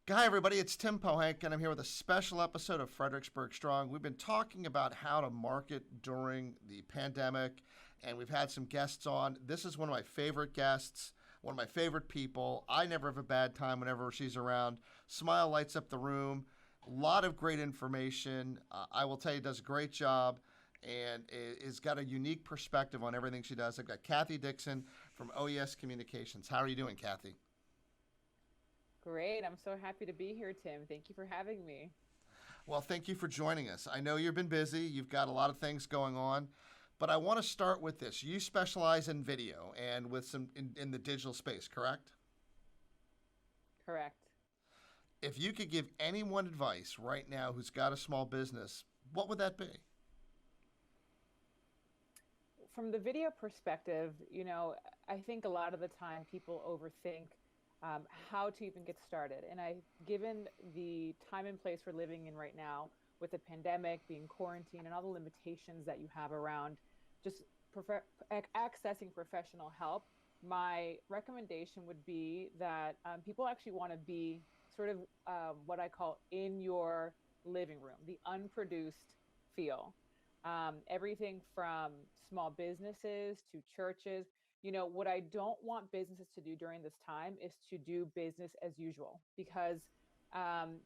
Hi, everybody. It's Tim Pohanka, and I'm here with a special episode of Fredericksburg Strong. We've been talking about how to market during the pandemic, and we've had some guests on. This is one of my favorite guests, one of my favorite people. I never have a bad time whenever she's around. Smile lights up the room. A lot of great information. I will tell you, does a great job and is got a unique perspective on everything she does. I've got Kathy Dixon from OES Communications. How are you doing, Kathy? Great. I'm so happy to be here, Tim. Thank you for having me. Well, thank you for joining us. I know you've been busy, you've got a lot of things going on, but I want to start with this. You specialize in video and with some in the digital space, correct? Correct. If you could give anyone advice right now who's got a small business, what would that be? From the video perspective, I think a lot of the time people overthink how to even get started. Given the time and place we're living in right now, with the pandemic, being quarantined, and all the limitations that you have around just accessing professional help, my recommendation would be that people actually want to be sort of what I call in your living room, the unproduced feel. Everything from small businesses to churches. What I don't want businesses to do during this time is to do business as usual because, um,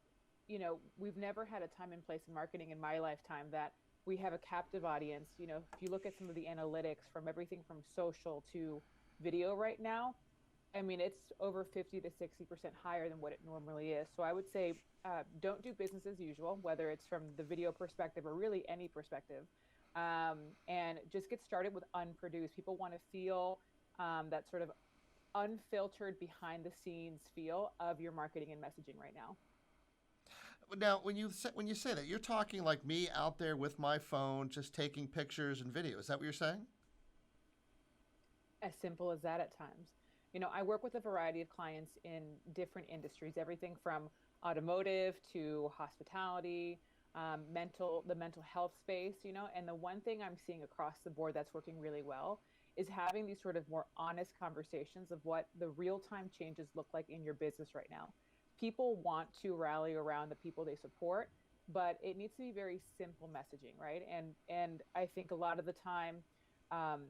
we've never had a time and place in marketing in my lifetime that we have a captive audience. If you look at some of the analytics from everything from social to video right now, I mean, it's over 50 to 60% higher than what it normally is. So I would say don't do business as usual, whether it's from the video perspective or really any perspective. And just get started with unproduced. People want to feel that sort of unfiltered behind the scenes feel of your marketing and messaging right now. Now, when you say that, you're talking like me out there with my phone, just taking pictures and video. Is that what you're saying? As simple as that at times. I work with a variety of clients in different industries, everything from automotive to hospitality, the mental health space, and the one thing I'm seeing across the board that's working really well is having these sort of more honest conversations of what the real time changes look like in your business right now. People want to rally around the people they support, but it needs to be very simple messaging, right? And I think a lot of the time, um,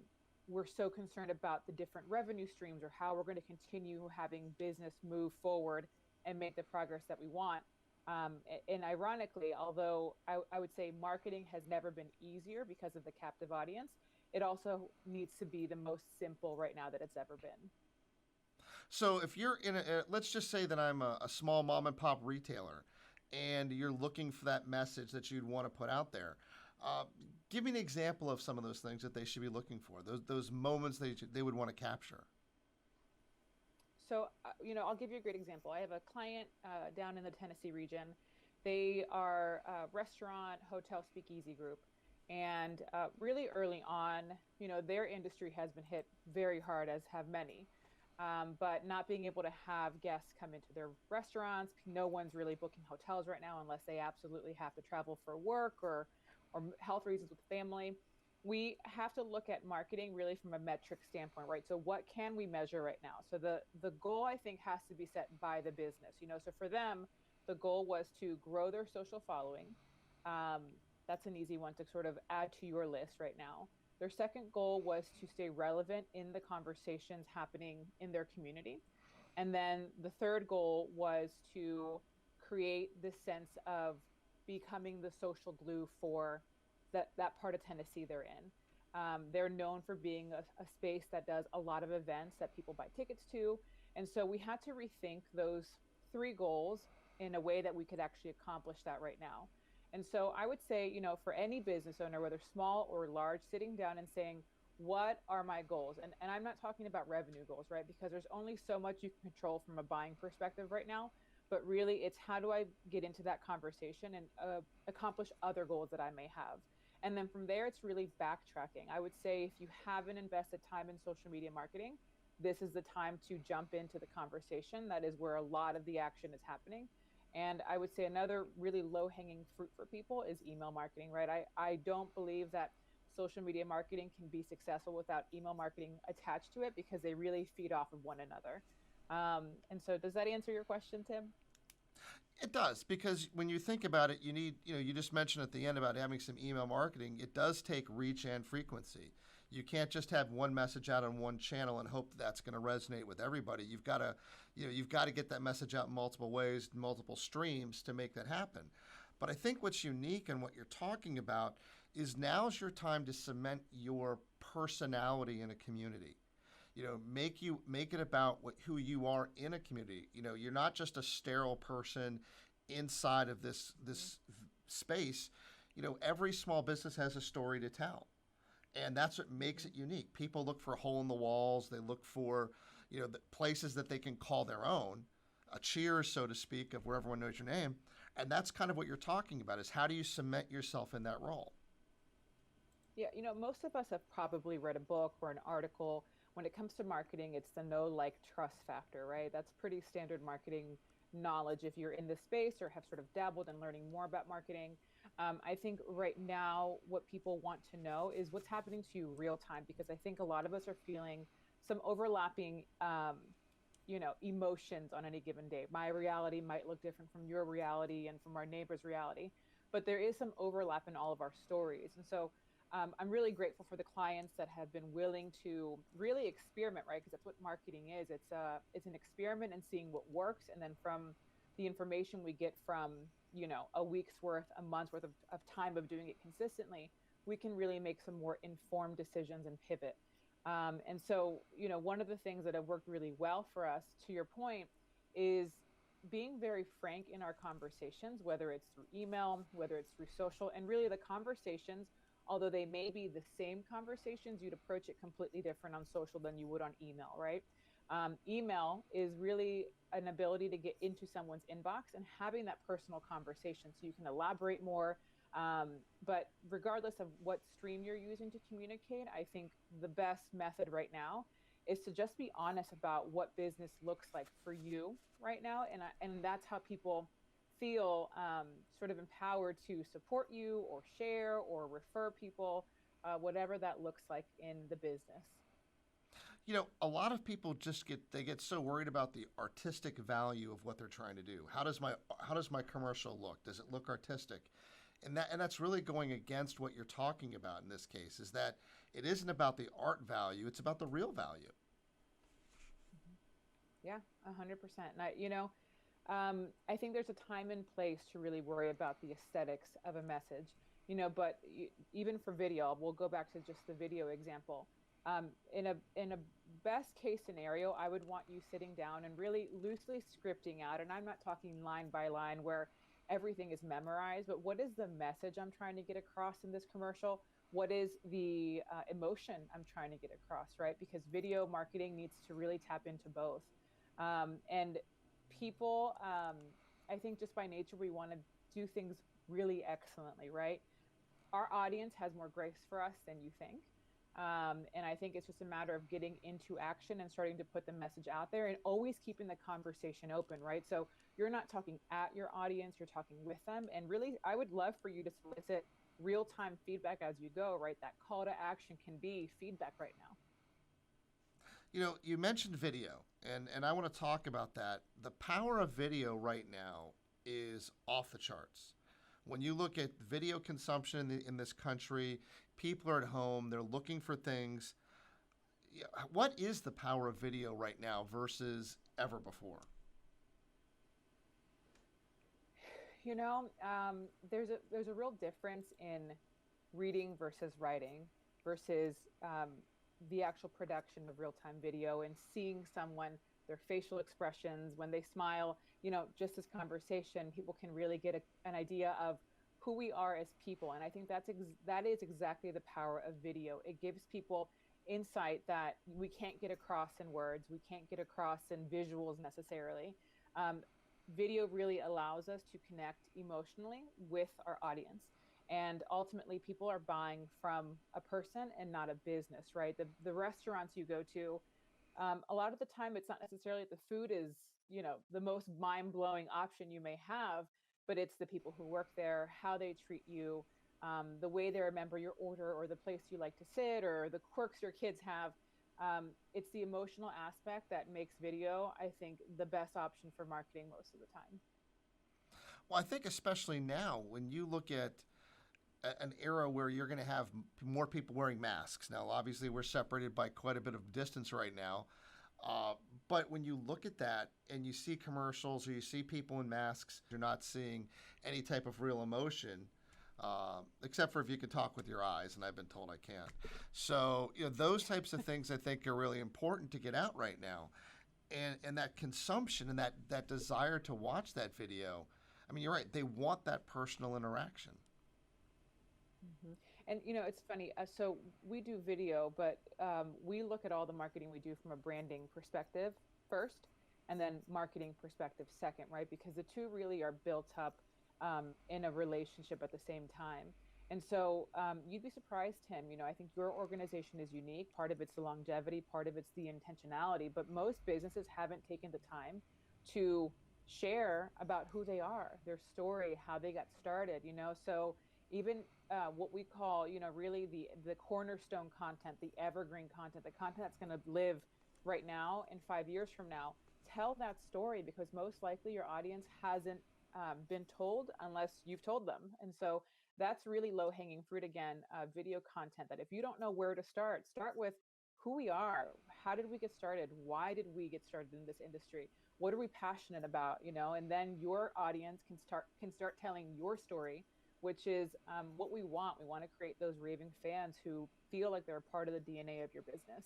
we're so concerned about the different revenue streams or how we're going to continue having business move forward and make the progress that we want. And ironically, although I would say marketing has never been easier because of the captive audience, it also needs to be the most simple right now that it's ever been. So if you're let's just say that I'm a small mom and pop retailer, and you're looking for that message that you'd want to put out there. Uh, Give me an example of some of those things that they should be looking for. Those moments they would want to capture. So, I'll give you a great example. I have a client down in the Tennessee region. They are a restaurant, hotel, speakeasy group. And really early on, their industry has been hit very hard, as have many. But not being able to have guests come into their restaurants, no one's really booking hotels right now unless they absolutely have to travel for work or health reasons with family. We have to look at marketing really from a metric standpoint, right? So what can we measure right now? So the goal I think has to be set by the business. So for them, the goal was to grow their social following. That's an easy one to sort of add to your list right now. Their second goal was to stay relevant in the conversations happening in their community. And then the third goal was to create this sense of becoming the social glue for that part of Tennessee they're in. They're known for being a space that does a lot of events that people buy tickets to. And so we had to rethink those three goals in a way that we could actually accomplish that right now. And so I would say, for any business owner, whether small or large, sitting down and saying, what are my goals? And I'm not talking about revenue goals, right? Because there's only so much you can control from a buying perspective right now. But really, it's how do I get into that conversation and accomplish other goals that I may have? And then from there, it's really backtracking. I would say if you haven't invested time in social media marketing, this is the time to jump into the conversation. That is where a lot of the action is happening. And I would say another really low hanging fruit for people is email marketing, right? I don't believe that social media marketing can be successful without email marketing attached to it because they really feed off of one another. And so, does that answer your question, Tim? It does, because when you think about it, you need, you just mentioned at the end about having some email marketing. It does take reach and frequency. You can't just have one message out on one channel and hope that that's going to resonate with everybody. You've got to get that message out in multiple ways, multiple streams to make that happen. But I think what's unique and what you're talking about is now's your time to cement your personality in a community. Make it about who you are in a community. You're not just a sterile person inside of this space. Every small business has a story to tell, and that's what makes it unique. People look for a hole in the walls. They look for the places that they can call their own, a cheers, so to speak, of where everyone knows your name. And that's kind of what you're talking about, is how do you cement yourself in that role? Yeah, most of us have probably read a book or an article. When it comes to marketing, it's the know, like, trust factor, right? That's pretty standard marketing knowledge if you're in this space or have sort of dabbled in learning more about marketing. I think right now, what people want to know is what's happening to you real time, because I think a lot of us are feeling some overlapping, emotions on any given day. My reality might look different from your reality and from our neighbor's reality, but there is some overlap in all of our stories. And so I'm really grateful for the clients that have been willing to really experiment, right? Because that's what marketing is. It's an experiment and seeing what works, and then from the information we get from a week's worth, a month's worth of time of doing it consistently, we can really make some more informed decisions and pivot. And so, one of the things that have worked really well for us, to your point, is being very frank in our conversations, whether it's through email, whether it's through social, and really the conversations, although they may be the same conversations, you'd approach it completely different on social than you would on email, right? Email is really an ability to get into someone's inbox and having that personal conversation so you can elaborate more. But regardless of what stream you're using to communicate, I think the best method right now is to just be honest about what business looks like for you right now. And that's how people feel sort of empowered to support you or share or refer people, whatever that looks like in the business. A lot of people get so worried about the artistic value of what they're trying to do. How does my commercial look? Does it look artistic? And that's really going against what you're talking about in this case, is that it isn't about the art value, it's about the real value. Yeah, 100%. And I think there's a time and place to really worry about the aesthetics of a message, but even for video, we'll go back to just the video example. In a best case scenario, I would want you sitting down and really loosely scripting out, and I'm not talking line by line where everything is memorized, but what is the message I'm trying to get across in this commercial? What is the emotion I'm trying to get across, right? Because video marketing needs to really tap into both. And people, I think just by nature, we want to do things really excellently, right? Our audience has more grace for us than you think. And I think it's just a matter of getting into action and starting to put the message out there and always keeping the conversation open, right? So you're not talking at your audience, you're talking with them. And really, I would love for you to solicit real time feedback as you go, right? That call to action can be feedback right now. You mentioned video, and I want to talk about that. The power of video right now is off the charts. When you look at video consumption in this country, people are at home, they're looking for things. Yeah, what is the power of video right now versus ever before? There's a real difference in reading versus writing versus the actual production of real time video and seeing someone, their facial expressions when they smile. Just this conversation, people can really get an idea of who we are as people, and I think that is exactly the power of video. It gives people insight that we can't get across in words, we can't get across in visuals necessarily. um, Video really allows us to connect emotionally with our audience, and ultimately people are buying from a person and not a business, right? The restaurants you go to, a lot of the time it's not necessarily that the food is the most mind-blowing option you may have, but it's the people who work there, how they treat you, the way they remember your order or the place you like to sit or the quirks your kids have. It's the emotional aspect that makes video, I think, the best option for marketing most of the time. Well, I think especially now when you look at an era where you're going to have more people wearing masks. Now, obviously, we're separated by quite a bit of distance right now. Uh, but when you look at that and you see commercials or you see people in masks, you're not seeing any type of real emotion, except for if you can talk with your eyes, and I've been told I can't. So, those types of things I think are really important to get out right now. And that consumption and that desire to watch that video, I mean, you're right, they want that personal interaction. Hmm. And it's funny. So we do video, but we look at all the marketing we do from a branding perspective first, and then marketing perspective second, right? Because the two really are built up in a relationship at the same time. And so you'd be surprised, Tim. I think your organization is unique. Part of it's the longevity, part of it's the intentionality. But most businesses haven't taken the time to share about who they are, their story, how they got started. So even what we call, really the cornerstone content, the evergreen content, the content that's going to live right now and 5 years from now. Tell that story because most likely your audience hasn't been told unless you've told them. And so that's really low hanging fruit again, video content that if you don't know where to start with who we are, how did we get started, why did we get started in this industry, what are we passionate about, and then your audience can start telling your story, which is what we want. We want to create those raving fans who feel like they're a part of the DNA of your business.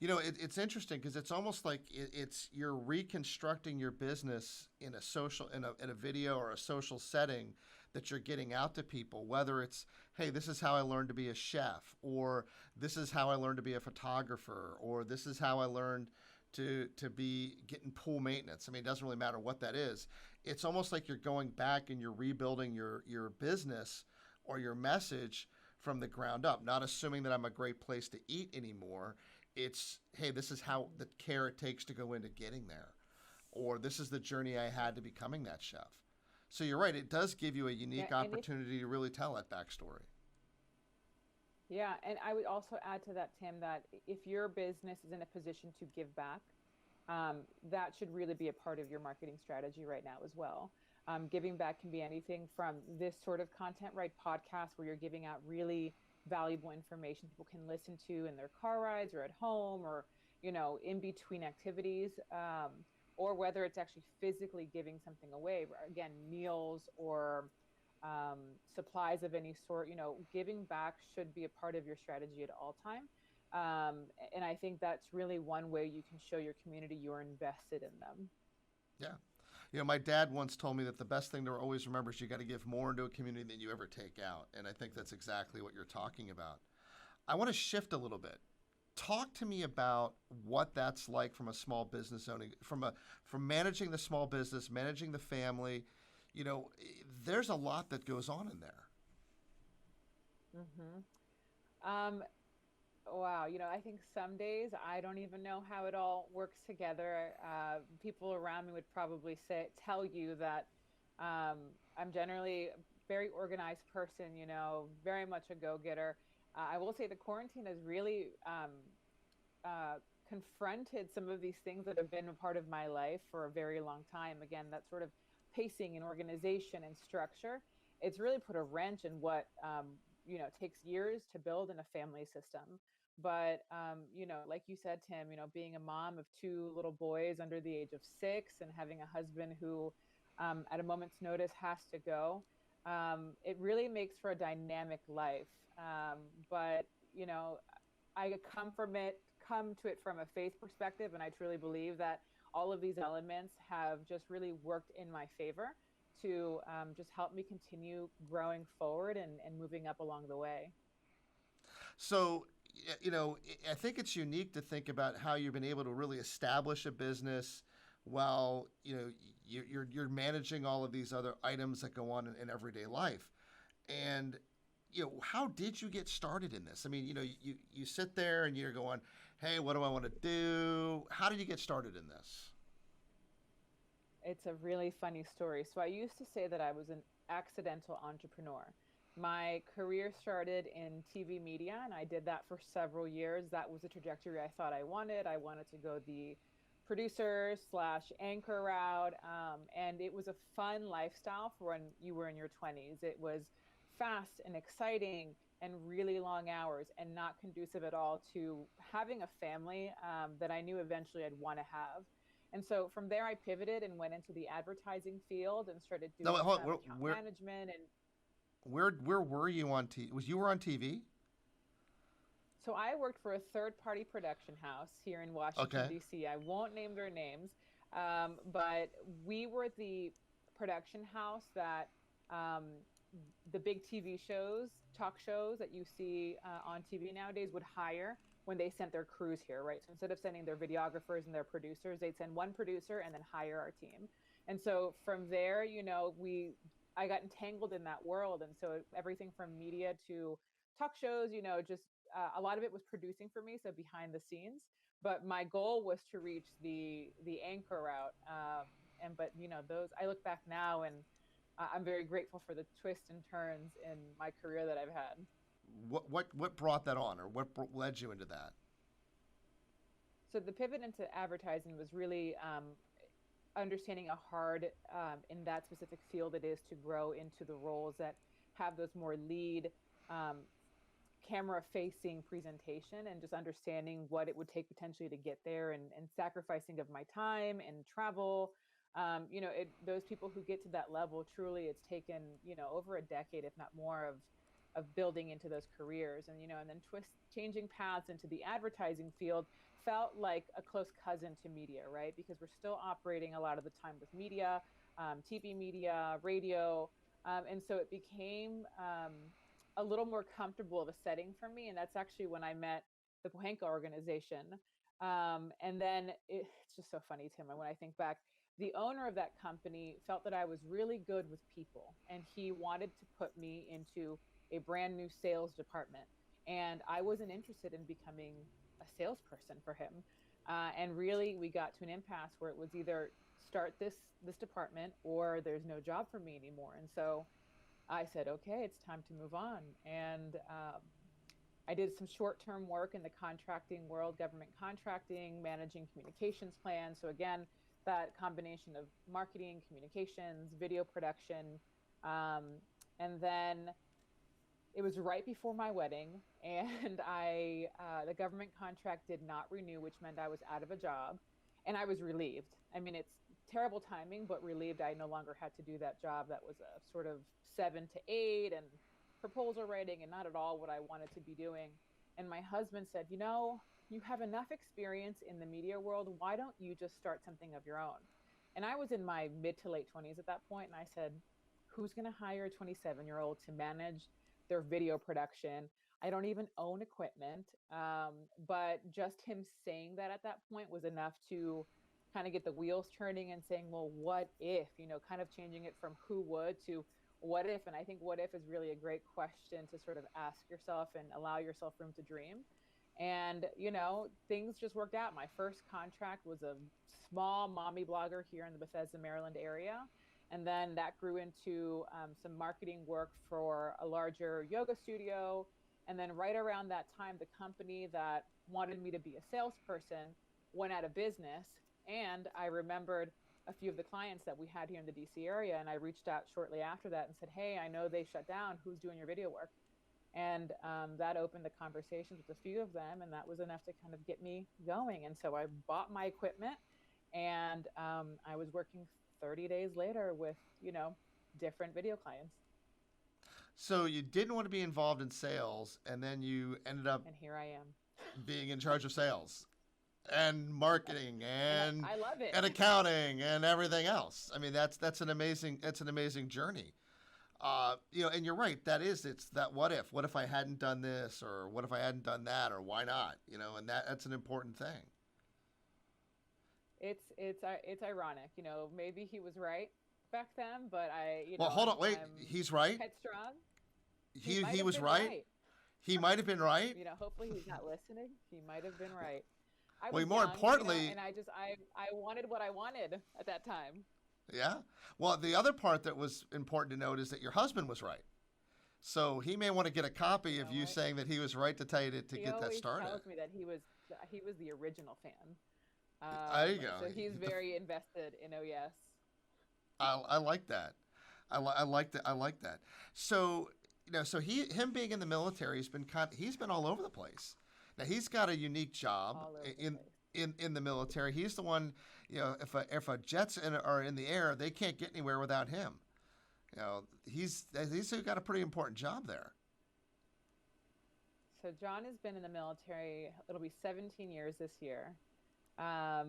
It's interesting because it's almost like it's you're reconstructing your business in a social in a video or a social setting that you're getting out to people. Whether it's, hey, this is how I learned to be a chef, or this is how I learned to be a photographer, or this is how I learned to be getting pool maintenance. I mean, it doesn't really matter what that is. It's almost like you're going back and you're rebuilding your business or your message from the ground up, not assuming that I'm a great place to eat anymore. It's, hey, this is how the care it takes to go into getting there, or this is the journey I had to becoming that chef. So you're right, it does give you a Yeah, unique and if opportunity to really tell that backstory. yeah, and I would also add to that, Tim, that if your business is in a position to give back, that should really be a part of your marketing strategy right now as well. Giving back can be anything from this sort of content, right? Podcasts where you're giving out really valuable information people can listen to in their car rides or at home or, in between activities, or whether it's actually physically giving something away, again, meals or um, supplies of any sort. Giving back should be a part of your strategy at all time. And I think that's really one way you can show your community you're invested in them. Yeah. My dad once told me that the best thing to always remember is you got to give more into a community than you ever take out. And I think that's exactly what you're talking about. I want to shift a little bit. Talk to me about what that's like from a small business owning, from managing the small business, managing the family. There's a lot that goes on in there. Hmm. Um, wow, I think some days I don't even know how it all works together. People around me would probably tell you that um, I'm generally a very organized person, very much a go-getter. I will say the quarantine has really uh, confronted some of these things that have been a part of my life for a very long time. Again, that sort of pacing and organization and structure. It's really put a wrench in what takes years to build in a family system. But like you said, Tim, being a mom of two little boys under the age of 6 and having a husband who, at a moment's notice, has to go. It really makes for a dynamic life. But I come to it from a faith perspective, and I truly believe that all of these elements have just really worked in my favor to just help me continue growing forward and moving up along the way. So, I think it's unique to think about how you've been able to really establish a business while you're managing all of these other items that go on in everyday life. And how did you get started in this? I mean, you sit there and you're going, hey, what do I want to do? How did you get started in this? It's a really funny story. So I used to say that I was an accidental entrepreneur. My career started in TV media, and I did that for several years. That was the trajectory I thought I wanted. I wanted to go the producer slash anchor route. And it was a fun lifestyle for when you were in your 20s. It was fast and exciting and really long hours and not conducive at all to having a family that I knew eventually I'd want to have. And so from there, I pivoted and went into the advertising field and started No, wait, doing hold on. some account management. And Where were you on TV? Was you were on TV? so I worked for a third party production house here in Washington, Okay. D.C. I won't name their names, but we were the production house that um, the big TV shows, talk shows that you see on TV nowadays would hire when they sent their crews here, right? So instead of sending their videographers and their producers, they'd send one producer and then hire our team. And so from there, I got entangled in that world. And so everything from media to talk shows, just a lot of it was producing for me, so behind the scenes. But my goal was to reach the anchor route. And but those I look back now and I'm very grateful for the twists and turns in my career that I've had. What brought that on, or led you into that? So the pivot into advertising was really understanding how hard in that specific field it is to grow into the roles that have those more lead um, camera facing presentation, and just understanding what it would take potentially to get there, and sacrificing of my time and travel. Those people who get to that level, truly it's taken over a decade if not more of building into those careers. And then twist changing paths into the advertising field felt like a close cousin to media, right? Because we're still operating a lot of the time with media, TV media, radio. And so it became a little more comfortable of a setting for me. And that's actually when I met the Pohanka organization. And then it's just so funny, Tim, when I think back, the owner of that company felt that I was really good with people, and he wanted to put me into a brand new sales department. And I wasn't interested in becoming a salesperson for him. And really, we got to an impasse where it was either start this department or there's no job for me anymore. And so I said, okay, it's time to move on. And I did some short term work in the contracting world, government contracting, managing communications plans. So, again, that combination of marketing, communications, video production. Um, and then it was right before my wedding, and the government contract did not renew, which meant I was out of a job, and I was relieved. I mean, it's terrible timing, but relieved I no longer had to do that job. That was a sort of 7 to 8 and proposal writing, and not at all what I wanted to be doing. And my husband said, you have enough experience in the media world. Why don't you just start something of your own? And I was in my mid to late 20s at that point, and I said, who's going to hire a 27-year-old to manage their video production? I don't even own equipment. But just him saying that at that point was enough to kind of get the wheels turning and saying, well, what if, kind of changing it from who would to what if. And I think what if is really a great question to sort of ask yourself and allow yourself room to dream. And, things just worked out. My first contract was a small mommy blogger here in the Bethesda, Maryland area. And then that grew into some marketing work for a larger yoga studio. And then right around that time, the company that wanted me to be a salesperson went out of business. And I remembered a few of the clients that we had here in the DC area. And I reached out shortly after that and said, hey, I know they shut down. Who's doing your video work? And that opened the conversations with a few of them. And that was enough to kind of get me going. And so I bought my equipment, and I was working 30 days later with, different video clients. So you didn't want to be involved in sales, and then you ended up And here I am. being in charge of sales and marketing And I love it. and accounting and everything else. I mean, that's an amazing journey. And you're right. It's that what if? What if I hadn't done this, or what if I hadn't done that, or why not? And that's an important thing. It's ironic, maybe he was right back then, but Well, hold on, wait. I'm He's right. headstrong. Might He have was been right. He might have been right. Hopefully he's not listening. He might have been right. I Well, was more young, importantly, and I wanted what I wanted at that time. yeah. Well, the other part that was important to note is that your husband was right. So he may want to get a copy of you What? saying that he was right to tell you to He get that always started. tells me that he was the original fan. There you go. So he's very invested in OES. I like that. I like that. I like that. So so him being in the military, he's been all over the place. Now he's got a unique job All over the in place. in the military. He's the one. If a jets are in the air, they can't get anywhere without him. He's got a pretty important job there. So John has been in the military. It'll be 17 years this year. Um,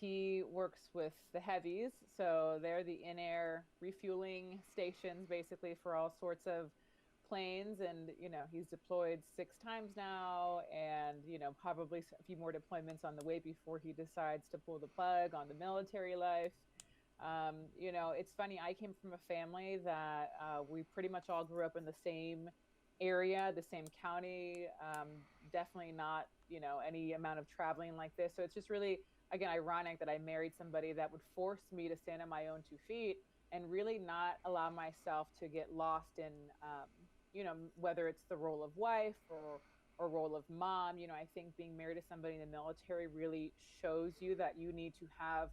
he works with the heavies, so they're the in-air refueling stations, basically for all sorts of planes. And he's deployed 6 times now, and probably a few more deployments on the way before he decides to pull the plug on the military life. It's funny. I came from a family that we pretty much all grew up in the same area, the same county. Definitely not, any amount of traveling like this. So it's just really, again, ironic that I married somebody that would force me to stand on my own 2 feet and really not allow myself to get lost in, whether it's the role of wife or role of mom. I think being married to somebody in the military really shows you that you need to have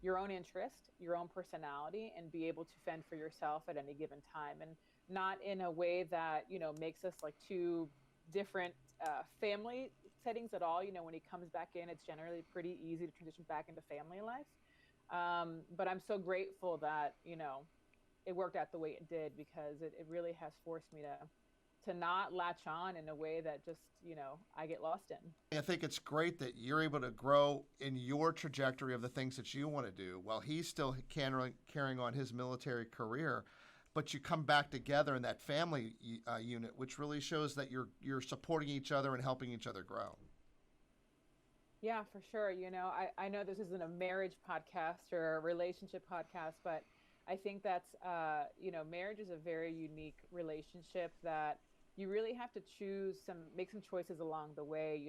your own interest, your own personality, and be able to fend for yourself at any given time. And not in a way that makes us like two different family settings at all. When he comes back in, it's generally pretty easy to transition back into family life. But I'm so grateful that it worked out the way it did, because it really has forced me to not latch on in a way that just I get lost in. I think it's great that you're able to grow in your trajectory of the things that you want to do while he's still carrying on his military career. But you come back together in that family unit, which really shows that you're supporting each other and helping each other grow. Yeah, for sure. I know this isn't a marriage podcast or a relationship podcast, but I think that's, marriage is a very unique relationship that you really have to make some choices along the way.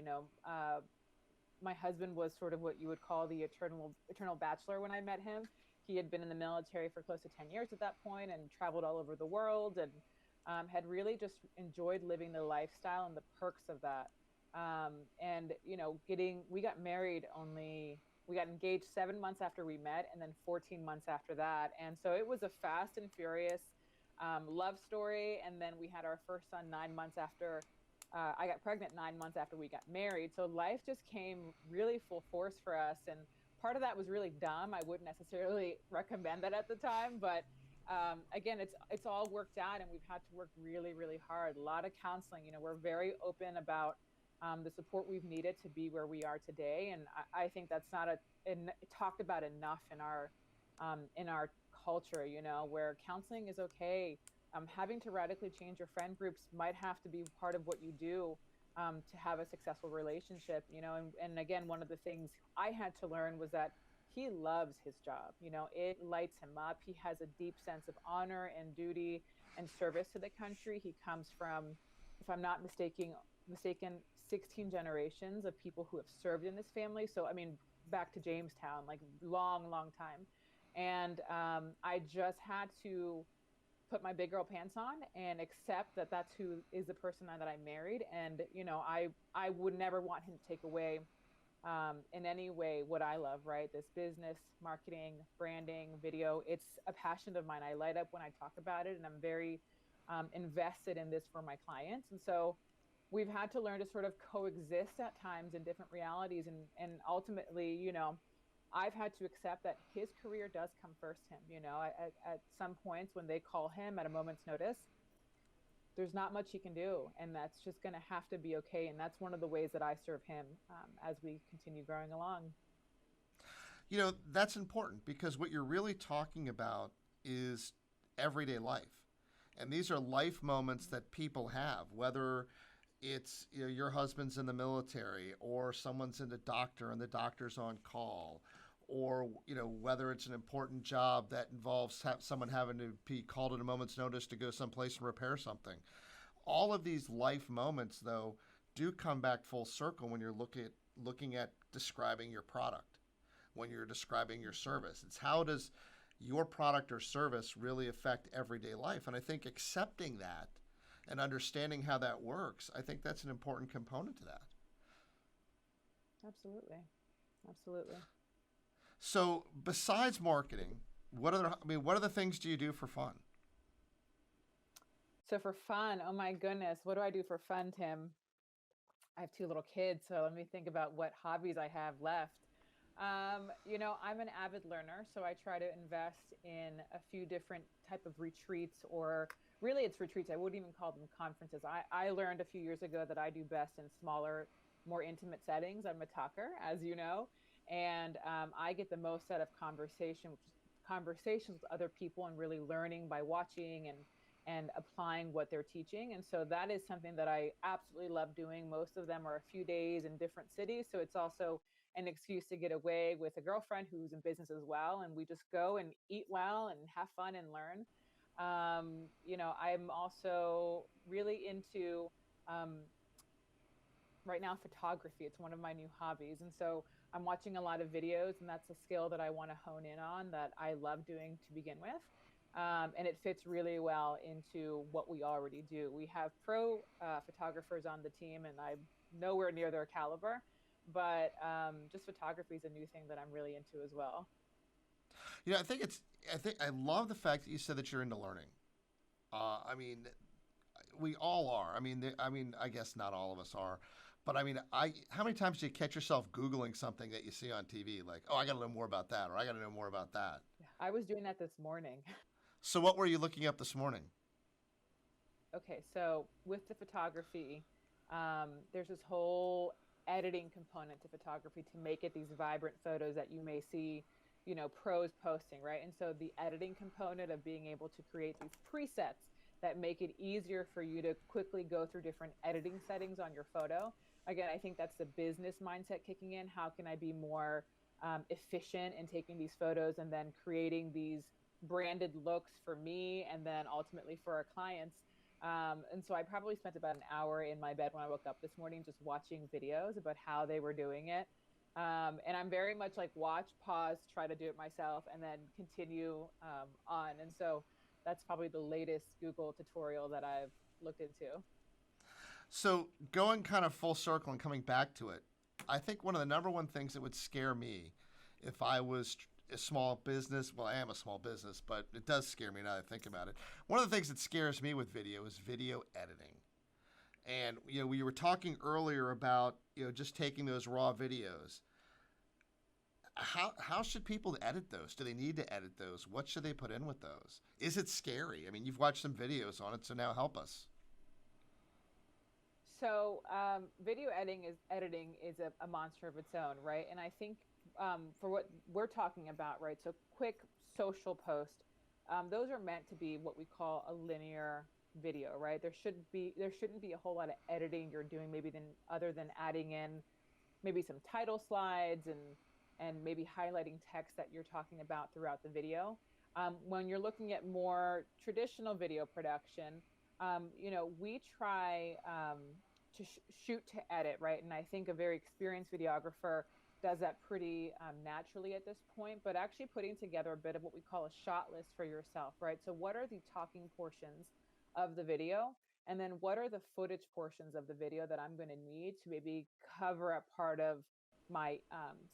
My husband was sort of what you would call the eternal bachelor when I met him. He had been in the military for close to 10 years at that point and traveled all over the world, and had really just enjoyed living the lifestyle and the perks of that. And we got married we got engaged 7 months after we met, and then 14 months after that. And so it was a fast and furious love story. And then we had our first son 9 months after I got pregnant, 9 months after we got married. So life just came really full force for us. And part of that was really dumb. I wouldn't necessarily recommend that at the time, but again, it's all worked out, and we've had to work really, really hard. A lot of counseling. We're very open about the support we've needed to be where we are today, and I think that's not talked about enough in our culture. Where counseling is okay. Having to radically change your friend groups might have to be part of what you do to have a successful relationship. And again, one of the things I had to learn was that he loves his job. It lights him up. He has a deep sense of honor and duty and service to the country. He comes from, if I'm not mistaken, 16 generations of people who have served in this family. So, I mean, back to Jamestown, like long, long time. And I just had to put my big girl pants on and accept that that's who is the person that I married. And, I would never want him to take away in any way what I love, right? This business, marketing, branding, video. It's a passion of mine. I light up when I talk about it, and I'm very invested in this for my clients. And so we've had to learn to sort of coexist at times in different realities. And ultimately, I've had to accept that his career does come first him. At some points when they call him at a moment's notice, there's not much he can do, and that's just going to have to be okay. And that's one of the ways that I serve him as we continue growing along. That's important, because what you're really talking about is everyday life. And these are life moments that people have, whether it's your husband's in the military, or someone's in the doctor and the doctor's on call, or whether it's an important job that involves someone having to be called at a moment's notice to go someplace and repair something. All of these life moments, though, do come back full circle when you're looking at describing your product, when you're describing your service. It's how does your product or service really affect everyday life? And I think accepting that and understanding how that works, I think that's an important component to that. Absolutely. Absolutely. So besides marketing, what other things do you do for fun? So for fun, oh my goodness, what do I do for fun, Tim? I have two little kids, so let me think about what hobbies I have left. I'm an avid learner, so I try to invest in a few different type of retreats, or really it's retreats. I wouldn't even call them conferences. I learned a few years ago that I do best in smaller, more intimate settings. I'm a talker, as you know, and I get the most out of conversations with other people and really learning by watching and applying what they're teaching. And so that is something that I absolutely love doing. Most of them are a few days in different cities. So it's also an excuse to get away with a girlfriend who's in business as well. And we just go and eat well and have fun and learn. I'm also really into um, right now photography. It's one of my new hobbies. And so I'm watching a lot of videos, and that's a skill that I want to hone in on that I love doing to begin with. And it fits really well into what we already do. We have pro photographers on the team, and I'm nowhere near their caliber, but just photography is a new thing that I'm really into as well. I love the fact that you said that you're into learning. I mean, we all are. I guess not all of us are, but how many times do you catch yourself Googling something that you see on TV, like, oh, I got to know more about that, or I got to know more about that. I was doing that this morning. So, what were you looking up this morning? Okay, so with the photography, there's this whole editing component to photography to make it these vibrant photos that you may see, pros posting, right? And so the editing component of being able to create these presets that make it easier for you to quickly go through different editing settings on your photo. Again, I think that's the business mindset kicking in. How can I be more efficient in taking these photos and then creating these branded looks for me and then ultimately for our clients? And so I probably spent about an hour in my bed when I woke up this morning just watching videos about how they were doing it. And I'm very much like watch, pause, try to do it myself, and then continue on. And so that's probably the latest Google tutorial that I've looked into. So, going kind of full circle and coming back to it, I think one of the number one things that would scare me if I was a small business, well, I am a small business, but it does scare me now that I think about it. One of the things that scares me with video is video editing. And we were talking earlier about just taking those raw videos. How should people edit those? Do they need to edit those? What should they put in with those? Is it scary? I mean, you've watched some videos on it, so now help us. So video editing is a monster of its own, right? And I think for what we're talking about, right? So quick social post, those are meant to be what we call a linear video, right? There shouldn't be a whole lot of editing you're doing, maybe than other than adding in maybe some title slides and maybe highlighting text that you're talking about throughout the video. When you're looking at more traditional video production, we try to shoot to edit, right? And I think a very experienced videographer does that pretty naturally at this point, but actually putting together a bit of what we call a shot list for yourself, right? So, what are the talking portions of the video? And then, what are the footage portions of the video that I'm going to need to maybe cover up part of my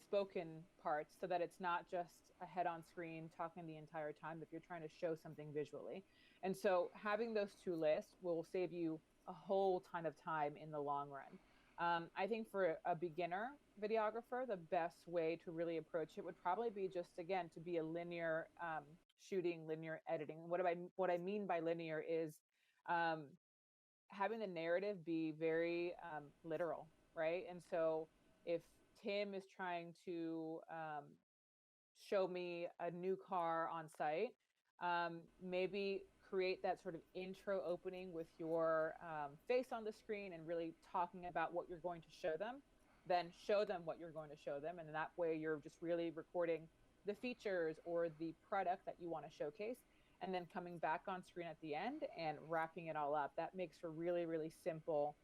spoken parts so that it's not just a head on screen talking the entire time if you're trying to show something visually. And so having those two lists will save you a whole ton of time in the long run. I think for a beginner videographer, the best way to really approach it would probably be just again to be a linear shooting, linear editing. What I mean by linear is um, having the narrative be very literal, right? And so if Tim is trying to show me a new car on site, maybe create that sort of intro opening with your face on the screen and really talking about what you're going to show them, then show them what you're going to show them. And in that way, you're just really recording the features or the product that you want to showcase and then coming back on screen at the end and wrapping it all up. That makes for really, really simple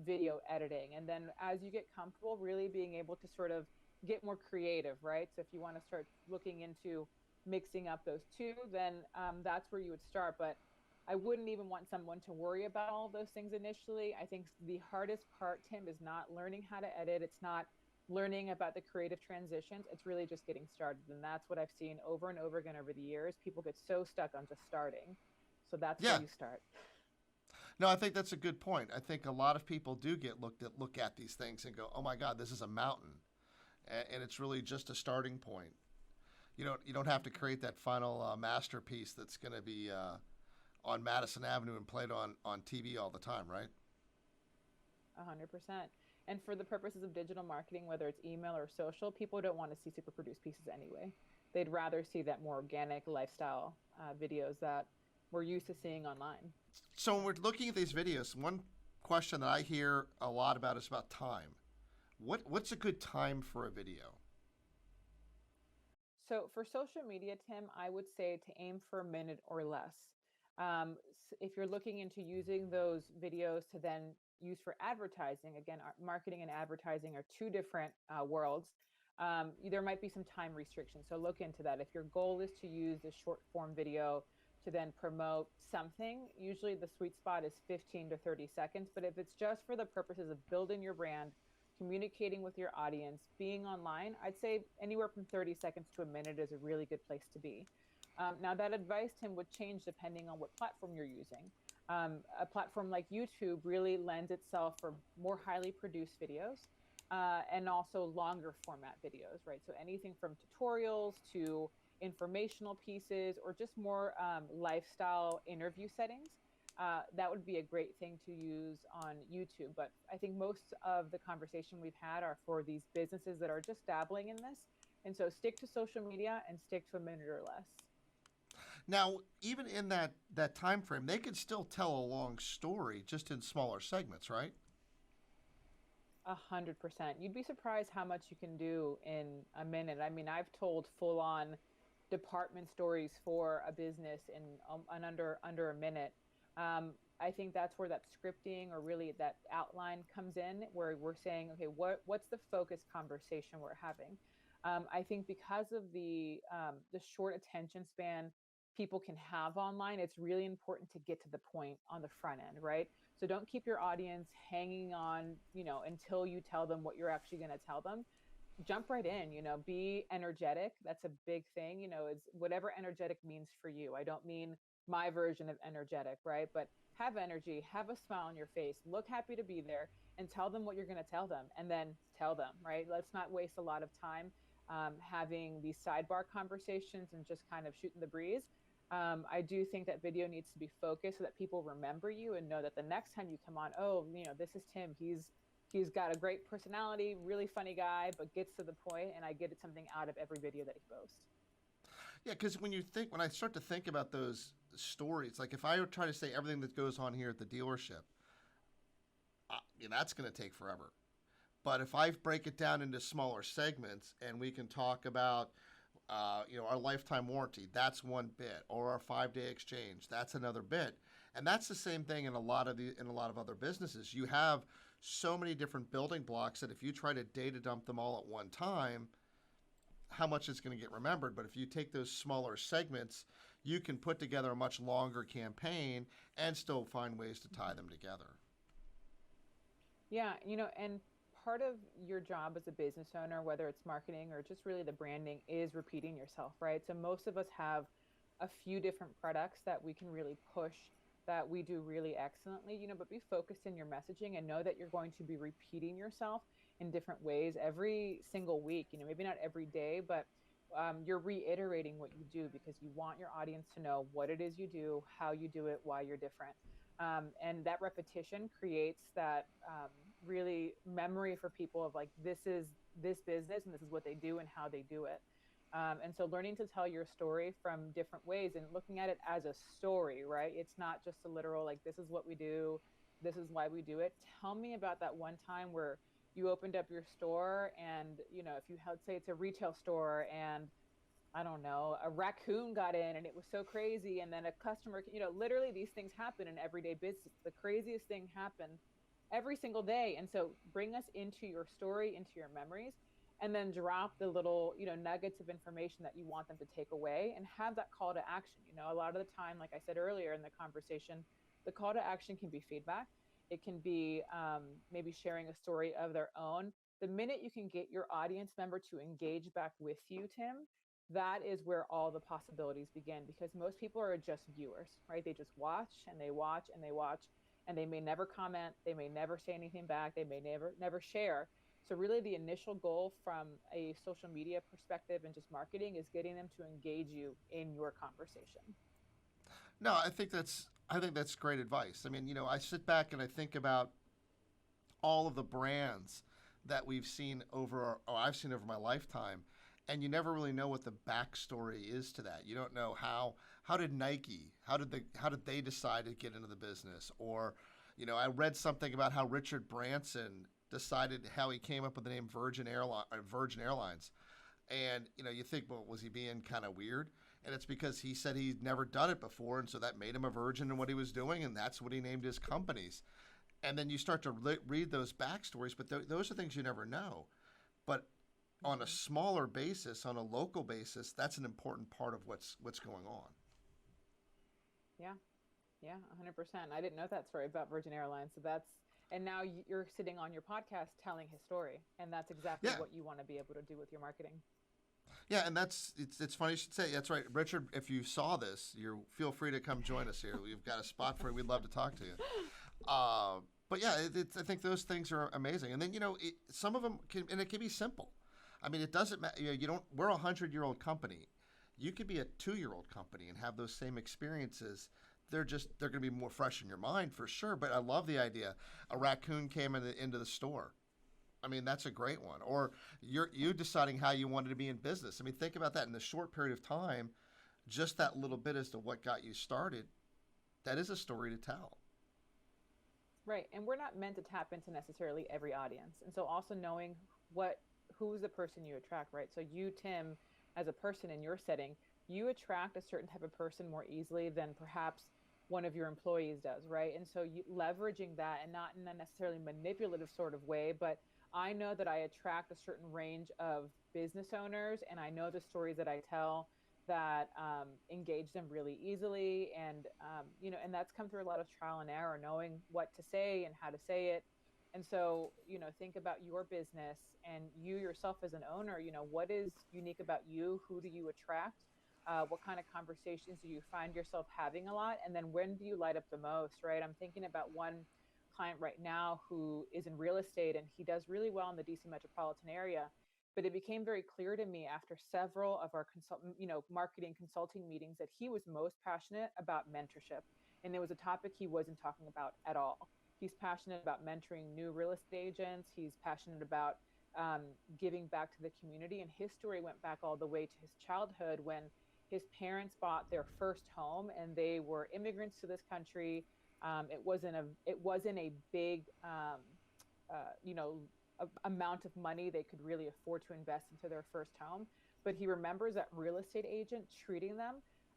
video editing. And then as you get comfortable, really being able to sort of get more creative, right? So if you want to start looking into mixing up those two, then that's where you would start. But I wouldn't even want someone to worry about all of those things initially. I think the hardest part, Tim, is not learning how to edit. It's not learning about the creative transitions, it's really just getting started. And that's what I've seen over and over again over the years. People get so stuck on just starting. So that's where Yeah. you start. No, I think that's a good point. I think a lot of people do get look at these things and go, "Oh my God, this is a mountain," and it's really just a starting point. You don't have to create that final masterpiece that's going to be on Madison Avenue and played on TV all the time, right? 100%. And for the purposes of digital marketing, whether it's email or social, people don't want to see super produced pieces anyway. They'd rather see that more organic lifestyle videos that we're used to seeing online. So when we're looking at these videos, one question that I hear a lot about is about time. What's a good time for a video? So for social media, Tim, I would say to aim for a minute or less. If you're looking into using those videos to then use for advertising, again, marketing and advertising are two different worlds. There might be some time restrictions. So look into that. If your goal is to use the short form video to then promote something, usually the sweet spot is 15 to 30 seconds. But if it's just for the purposes of building your brand, communicating with your audience, being online, I'd say anywhere from 30 seconds to a minute is a really good place to be. Now, that advice, Tim, would change depending on what platform you're using. A platform like YouTube really lends itself for more highly produced videos and also longer format videos, right? So anything from tutorials to informational pieces or just more lifestyle interview settings. That would be a great thing to use on YouTube. But I think most of the conversation we've had are for these businesses that are just dabbling in this. And so stick to social media and stick to a minute or less. Now, even in that time frame, they could still tell a long story just in smaller segments, right? 100%. You'd be surprised how much you can do in a minute. I mean, I've told full on department stories for a business in under a minute. I think that's where that scripting or really that outline comes in, where we're saying, okay, what's the focus conversation we're having? I think because of the short attention span people can have online, it's really important to get to the point on the front end, right? So don't keep your audience hanging on, until you tell them what you're actually going to tell them. Jump right in, be energetic. That's a big thing, is whatever energetic means for you. I don't mean my version of energetic, right? But have energy, have a smile on your face, look happy to be there, and tell them what you're going to tell them, and then tell them, right? Let's not waste a lot of time having these sidebar conversations and just kind of shooting the breeze. I do think that video needs to be focused so that people remember you and know that the next time you come on, oh, this is Tim. He's got a great personality, really funny guy, but gets to the point, and I get something out of every video that he posts. Yeah, because when I start to think about those stories, like if I were trying to say everything that goes on here at the dealership, that's going to take forever. But if I break it down into smaller segments and we can talk about, our lifetime warranty, that's one bit, or our 5-day exchange, that's another bit, and that's the same thing in a lot of other businesses. You have so many different building blocks that if you try to data dump them all at one time, how much is going to get remembered? But if you take those smaller segments, you can put together a much longer campaign and still find ways to tie them together. Yeah, and part of your job as a business owner, whether it's marketing or just really the branding, is repeating yourself, right? So most of us have a few different products that we can really push that we do really excellently, but be focused in your messaging and know that you're going to be repeating yourself in different ways every single week, maybe not every day, but you're reiterating what you do because you want your audience to know what it is you do, how you do it, why you're different. And that repetition creates that really memory for people of like, this is this business and this is what they do and how they do it. And so learning to tell your story from different ways and looking at it as a story, right? It's not just a literal, like, this is what we do, this is why we do it. Tell me about that one time where you opened up your store and, if you had, say it's a retail store and I don't know, a raccoon got in and it was so crazy. And then a customer, literally these things happen in everyday business. The craziest thing happened every single day. And so bring us into your story, into your memories, and then drop the little, nuggets of information that you want them to take away and have that call to action. A lot of the time, like I said earlier in the conversation, the call to action can be feedback. It can be maybe sharing a story of their own. The minute you can get your audience member to engage back with you, Tim, that is where all the possibilities begin, because most people are just viewers, right? They just watch and they watch and they watch, and they may never comment, they may never say anything back, they may never share. So really the initial goal from a social media perspective and just marketing is getting them to engage you in your conversation. No, I think that's great advice. I mean, I sit back and I think about all of the brands that we've seen over, or I've seen over my lifetime, and you never really know what the backstory is to that. You don't know how did Nike, how did they decide to get into the business, or I read something about how Richard Branson decided how he came up with the name Virgin Airlines. And you think, well, was he being kind of weird? And it's because he said he'd never done it before, and so that made him a virgin in what he was doing, and that's what he named his companies. And then you start to read those backstories, but those are things you never know. But on a Mm-hmm. smaller basis, on a local basis, that's an important part of what's going on. Yeah, yeah, 100%. I didn't know that story about Virgin Airlines. So that's, and now you're sitting on your podcast telling his story, and that's exactly Yeah, what you want to be able to do with your marketing. yeah, and it's funny you should say that's right, Richard. If you saw this, you feel free to come join us here. We've got a spot for you. We'd love to talk to you. But yeah, I think those things are amazing. And then some of them can, and it can be simple. I mean, it doesn't matter. You don't. We're a 100-year-old company. You could be a 2-year-old company and have those same experiences. They're going to be more fresh in your mind for sure. But I love the idea. A raccoon came into the store. I mean, that's a great one. Or you deciding how you wanted to be in business. I mean, think about that in a short period of time. Just that little bit as to what got you started. That is a story to tell. Right. And we're not meant to tap into necessarily every audience. And so also knowing what who's the person you attract, right? So you, Tim, as a person in your setting, you attract a certain type of person more easily than perhaps one of your employees does, right? And so you leveraging that, and not in a necessarily manipulative sort of way, but I know that I attract a certain range of business owners, and I know the stories that I tell that engage them really easily. And and that's come through a lot of trial and error, knowing what to say and how to say it. And so think about your business and you yourself as an owner. What is unique about you? Who do you attract? What kind of conversations do you find yourself having a lot? And then when do you light up the most, right? I'm thinking about one client right now who is in real estate, and he does really well in the DC metropolitan area. But it became very clear to me after several of our marketing consulting meetings, that he was most passionate about mentorship. And it was a topic he wasn't talking about at all. He's passionate about mentoring new real estate agents. He's passionate about giving back to the community. And his story went back all the way to his childhood, when his parents bought their first home, and they were immigrants to this country. It wasn't a big you know amount of money they could really afford to invest into their first home. But he remembers that real estate agent treating them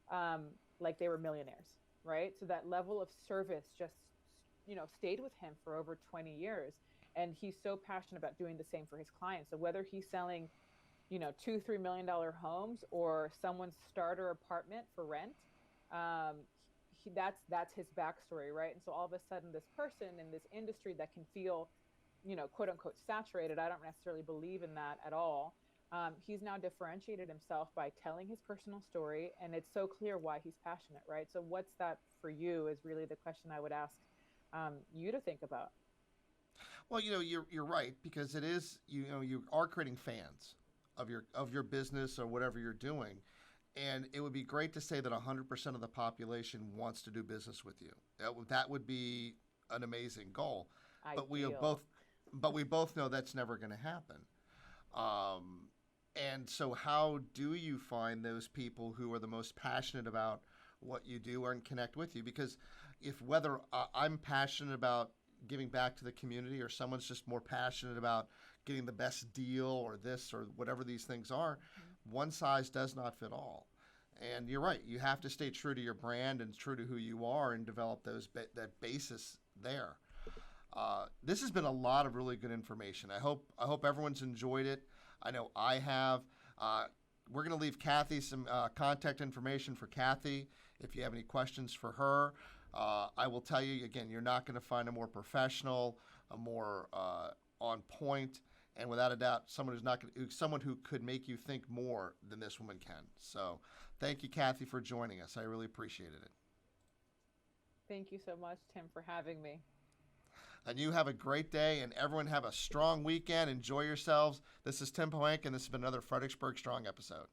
um, like they were millionaires, right? So that level of service just stayed with him for over 20 years. And he's so passionate about doing the same for his clients. So whether he's selling 2 3 million dollar homes, or someone's starter apartment for rent, um, that's his backstory, right? And so all of a sudden, this person in this industry that can feel quote unquote saturated, I don't necessarily believe in that at all. He's now differentiated himself by telling his personal story, and it's so clear why he's passionate, right? So what's that for you is really the question I would ask you to think about. Well, you're right, because it is, you are creating fans of your business or whatever you're doing, and it would be great to say that 100% of the population wants to do business with you. That would be an amazing goal, but we have both Ideal. but we both know that's never going to happen. Um, and so, how do you find those people who are the most passionate about what you do and connect with you? Because if whether I'm passionate about giving back to the community, or someone's just more passionate about getting the best deal, or this or whatever these things are, Mhm. one size does not fit all. And you're right. You have to stay true to your brand and true to who you are, and develop that basis there. This has been a lot of really good information. I hope everyone's enjoyed it. I know I have. Uh, we're going to leave Kathy some contact information for Kathy if you have any questions for her. I will tell you again, you're not going to find a more professional, a more on point, and without a doubt, someone who could make you think more than this woman can. So, thank you, Kathy, for joining us. I really appreciated it. Thank you so much, Tim, for having me. And you have a great day, and everyone have a strong weekend. Enjoy yourselves. This is Tim Pohanka, and this has been another Fredericksburg Strong episode.